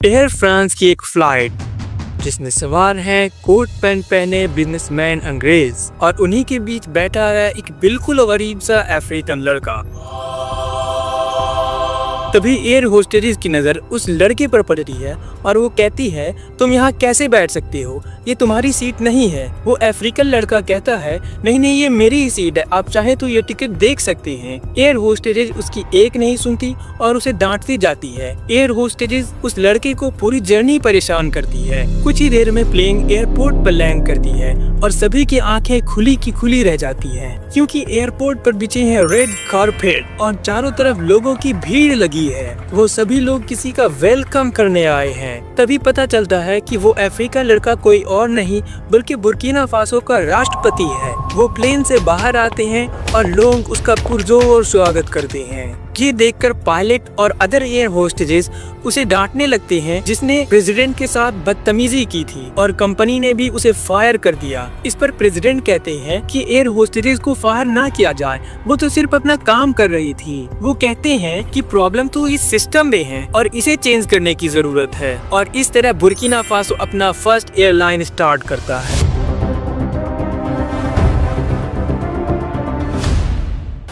Air France की एक flight जिसमें सवार हैं कोट पैंट पहने बिजनेसमैन अंग्रेज और उन्हीं के बीच बैठा है एक बिल्कुल गरीब सा अफ्रीकन लड़का। तभी एयर होस्टेस की नज़र उस लड़के पर पड़ती है और वो कहती है, तुम यहाँ कैसे बैठ सकते हो, ये तुम्हारी सीट नहीं है। वो अफ्रीकन लड़का कहता है, नहीं नहीं ये मेरी ही सीट है, आप चाहे तो ये टिकट देख सकते हैं। एयर होस्टेस उसकी एक नहीं सुनती और उसे डांटती जाती है। एयर होस्टेस उस लड़के को पूरी जर्नी परेशान करती है। कुछ ही देर में प्लेन एयरपोर्ट पर लैंड करती है और सभी की आंखें खुली की खुली रह जाती है, क्योंकि एयरपोर्ट पर बिछे हैं रेड कारपेट और चारों तरफ लोगों की भीड़ लगी है। वो सभी लोग किसी का वेलकम करने आए हैं। तभी पता चलता है कि वो अफ्रीका लड़का कोई और नहीं बल्कि बुर्किना फासो का राष्ट्रपति है। वो प्लेन से बाहर आते हैं और लोग उसका पुरजोर स्वागत करते हैं। ये देखकर पायलट और अदर एयर होस्टेजेस उसे डांटने लगते हैं, जिसने प्रेसिडेंट के साथ बदतमीजी की थी और कंपनी ने भी उसे फायर कर दिया। इस पर प्रेसिडेंट कहते हैं कि एयर होस्टेजेस को फायर ना किया जाए, वो तो सिर्फ अपना काम कर रही थी। वो कहते हैं कि प्रॉब्लम तो इस सिस्टम में है और इसे चेंज करने की जरूरत है। और इस तरह बुर्किना फासो अपना फर्स्ट एयरलाइन स्टार्ट करता है।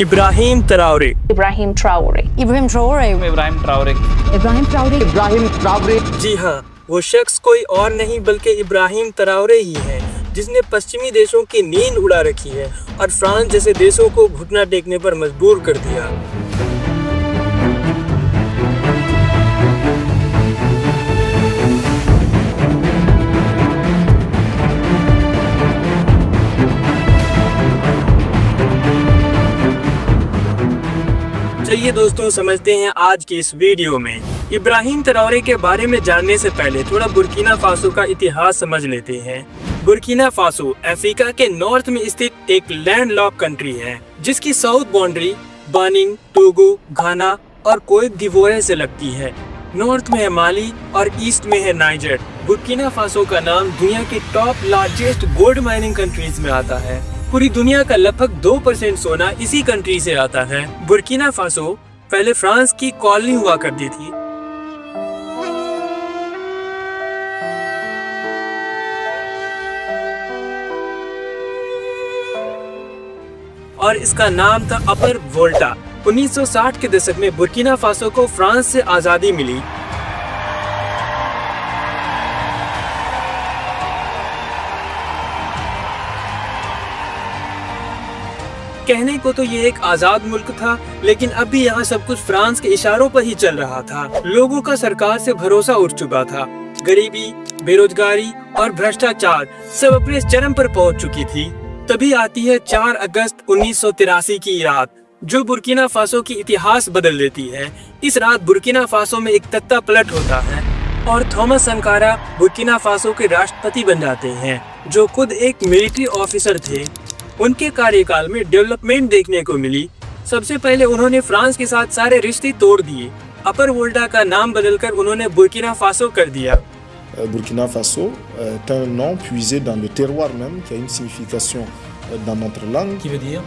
Ibrahim Traore. जी हाँ, वो शख्स कोई और नहीं बल्कि इब्राहिम ट्राओरे ही है, जिसने पश्चिमी देशों की नींद उड़ा रखी है और फ्रांस जैसे देशों को घुटना टेकने पर मजबूर कर दिया। चलिए दोस्तों, समझते हैं आज की इस वीडियो में। इब्राहिम ट्राओरे के बारे में जानने से पहले थोड़ा बुर्किना फासो का इतिहास समझ लेते हैं। बुर्किना फासो अफ्रीका के नॉर्थ में स्थित एक लैंडलॉक कंट्री है, जिसकी साउथ बाउंड्री बानिन, टोगो, घाना और कोत दिवोरे से लगती है। नॉर्थ में है माली और ईस्ट में है नाइजर। बुर्किना फासो का नाम दुनिया के top largest gold mining countries में आता है। पूरी दुनिया का लगभग 2% सोना इसी कंट्री से आता है। बुर्किना फासो पहले फ्रांस की कॉलोनी हुआ करती थी। और इसका नाम था अपर वोल्टा। 1960 के दशक में बुर्किना फासो को फ्रांस से आजादी मिली। कहने को तो ये एक आजाद मुल्क था, लेकिन अब भी यहाँ सब कुछ फ्रांस के इशारों पर ही चल रहा था। लोगों का सरकार से भरोसा उठ चुका था। गरीबी, बेरोजगारी और भ्रष्टाचार सब अपने चरम पर पहुँच चुकी थी। तभी आती है 4 अगस्त 1983 की रात, जो बुर्किना फासो की इतिहास बदल देती है। इस रात बुर्किना फासो में एक तख्ता पलट होता है और थॉमस संकारा बुर्किना फासो के राष्ट्रपति बन जाते हैं, जो खुद एक मिलिट्री ऑफिसर थे। उनके कार्यकाल में डेवलपमेंट देखने को मिली। सबसे पहले उन्होंने फ्रांस के साथ सारे रिश्ते तोड़ दिए। अपर वोल्टा का नाम बदलकर उन्होंने बुर्किना फासो कर दिया। Burkina Faso est un nom puisé dans le terroir même, qui a une signification dans notre langue, qui veut dire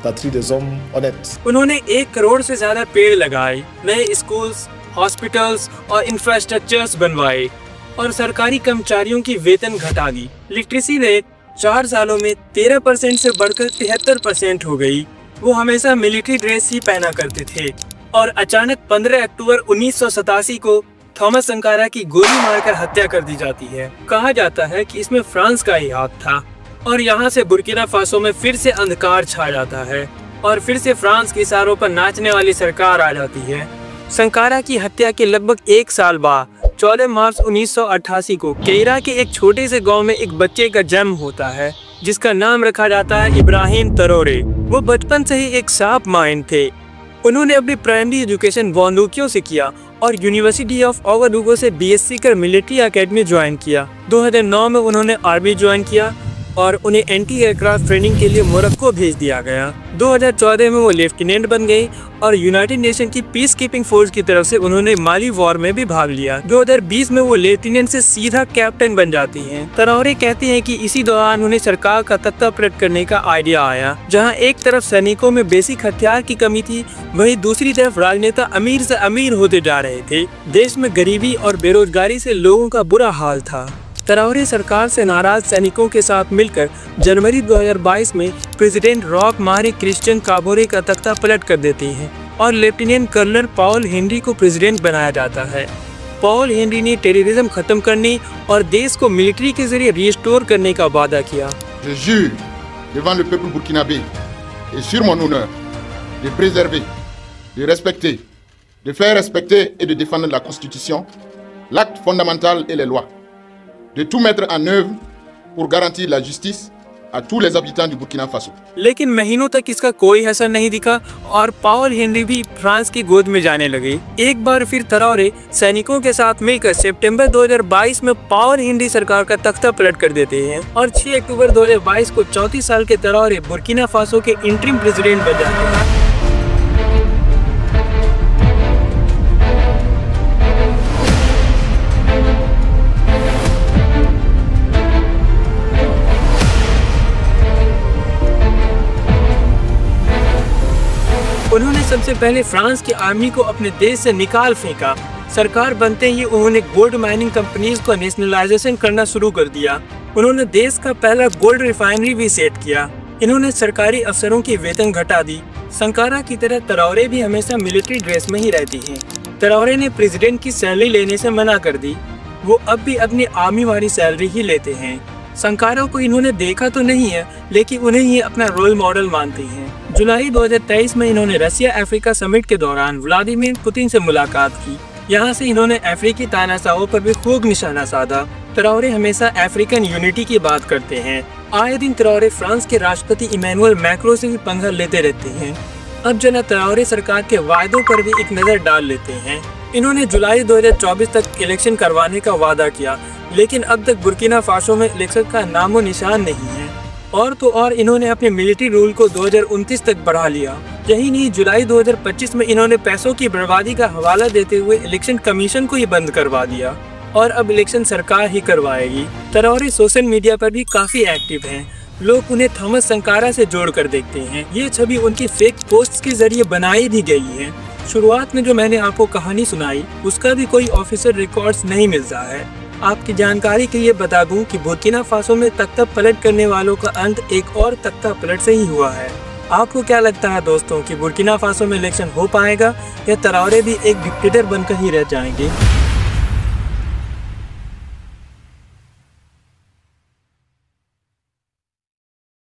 patrie des hommes honnêtes. उन्होंने 1 करोड़ से ज्यादा पेड़ लगाए, नए स्कूल्स, हॉस्पिटल्स और इंफ्रास्ट्रक्चर्स बनवाए और सरकारी कर्मचारियों की वेतन घटा दी। लिटरेसी रेट 4 सालों में 13% से बढ़कर 73% हो गई। वो हमेशा मिलिट्री ड्रेस ही पहना करते थे और अचानक 15 अक्टूबर 1987 को थॉमस संकारा की गोली मारकर हत्या कर दी जाती है। कहा जाता है कि इसमें फ्रांस का ही हाथ था और यहाँ से बुर्किना फासो में फिर से अंधकार छा जाता है और फिर से फ्रांस के इशारों पर नाचने वाली सरकार आ जाती है। संकारा की हत्या के लगभग 1 साल बाद 14 मार्च 1988 को केरा के एक छोटे से गांव में एक बच्चे का जन्म होता है, जिसका नाम रखा जाता है इब्राहिम ट्राओरे। वो बचपन से ही एक शार्प माइंड थे। उन्होंने अपनी प्राइमरी एजुकेशन वांडूक्यो से किया और यूनिवर्सिटी ऑफ ओगाडुगो से BSc कर मिलिट्री एकेडमी ज्वाइन किया। 2009 में उन्होंने आर्मी ज्वाइन किया और उन्हें एंटी एयरक्राफ्ट ट्रेनिंग के लिए मोरक्को भेज दिया गया। 2014 में वो लेफ्टिनेंट बन गए और यूनाइटेड नेशन की पीस कीपिंग फोर्स की तरफ से उन्होंने माली वॉर में भी भाग लिया। 2020 में वो लेफ्टिनेंट से सीधा कैप्टन बन जाती हैं। ट्राओरे कहते हैं कि इसी दौरान उन्हें सरकार का तख्ता पलट करने का आइडिया आया, जहां एक तरफ सैनिकों में बेसिक हथियार की कमी थी, वहीं दूसरी तरफ राजनेता अमीर से अमीर होते जा रहे थे। देश में गरीबी और बेरोजगारी से लोगों का बुरा हाल था। ट्राओरे सरकार से नाराज सैनिकों के साथ मिलकर जनवरी 2022 में प्रेसिडेंट रॉक मारी क्रिश्चियन काबोरे का तख्ता पलट कर देते हैं और लेफ्टिनेंट कर्नल पॉल हेनरी को प्रेसिडेंट बनाया जाता है। पॉल हेनरी ने टेररिज्म खत्म करने और देश को मिलिट्री के जरिए रिस्टोर करने का वादा किया। Je jure devant le peuple burkinabé et sur mon honneur de préserver, de respecter, de faire respecter et de défendre la Constitution, l'acte fondamental et les lois, de tout mettre en œuvre pour garantir la justice à tous les habitants du Burkina Faso। लेकिन महीनों तक इसका कोई असर नहीं दिखा और Paul Henry भी फ्रांस की गोद में जाने लगे। एक बार फिर ट्राओरे सैनिकों के साथ मिलकर सितंबर 2022 में पॉल हेनरी सरकार का तख्ता पलट कर देते हैं और 6 अक्टूबर 2022 को 34 साल के ट्राओरे बुर्किना फासो के इंटरिम प्रेसिडेंट बन जाते हैं। उन्होंने सबसे पहले फ्रांस की आर्मी को अपने देश से निकाल फेंका। सरकार बनते ही उन्होंने गोल्ड माइनिंग कंपनीज को नेशनलाइजेशन करना शुरू कर दिया। उन्होंने देश का पहला गोल्ड रिफाइनरी भी सेट किया। इन्होंने सरकारी अफसरों की वेतन घटा दी। संकारा की तरह ट्राओरे भी हमेशा मिलिट्री ड्रेस में ही रहती हैं। ट्राओरे ने प्रेसिडेंट की सैलरी लेने से मना कर दी। वो अब भी अपनी आर्मी वाली सैलरी ही लेते हैं। संकारा को इन्होंने देखा तो नहीं है, लेकिन उन्हें ये अपना रोल मॉडल मानते हैं। जुलाई 2023 में इन्होंने रसिया अफ्रीका समिट के दौरान व्लादिमीर पुतिन से मुलाकात की। यहाँ से इन्होंने अफ्रीकी तानाशाहों पर भी खूब निशाना साधा। ट्राओरे हमेशा अफ्रीकन यूनिटी की बात करते हैं। आए दिन ट्राओरे फ्रांस के राष्ट्रपति इमैनुअल मैक्रों से भी पंगा लेते रहते हैं। अब जना ट्राओरे सरकार के वायदों पर भी एक नज़र डाल लेते हैं। इन्होंने जुलाई 2024 तक इलेक्शन करवाने का वादा किया, लेकिन अब तक बुर्किना फासो में इलेक्शन का नामो निशान नहीं है। और तो और इन्होंने अपने मिलिट्री रूल को 2029 तक बढ़ा लिया। यही नहीं, जुलाई 2025 में इन्होंने पैसों की बर्बादी का हवाला देते हुए इलेक्शन कमीशन को ही बंद करवा दिया और अब इलेक्शन सरकार ही करवाएगी। ट्राओरे सोशल मीडिया पर भी काफी एक्टिव हैं। लोग उन्हें थॉमस संकारा से जोड़ कर देखते हैं। ये छवि उनकी फेक पोस्ट के जरिए बनाई भी गई है। शुरुआत में जो मैंने आपको कहानी सुनाई, उसका भी कोई ऑफिशियल रिकॉर्ड्स नहीं मिलता है। आपकी जानकारी के लिए बता दूं कि बुर्किना फासो में तख्ता पलट करने वालों का अंत एक और तख्ता पलट से ही हुआ है। आपको क्या लगता है दोस्तों कि बुर्किना फासो में इलेक्शन हो पाएगा या ट्राओरे भी एक डिक्टेटर बनकर ही रह जाएंगे?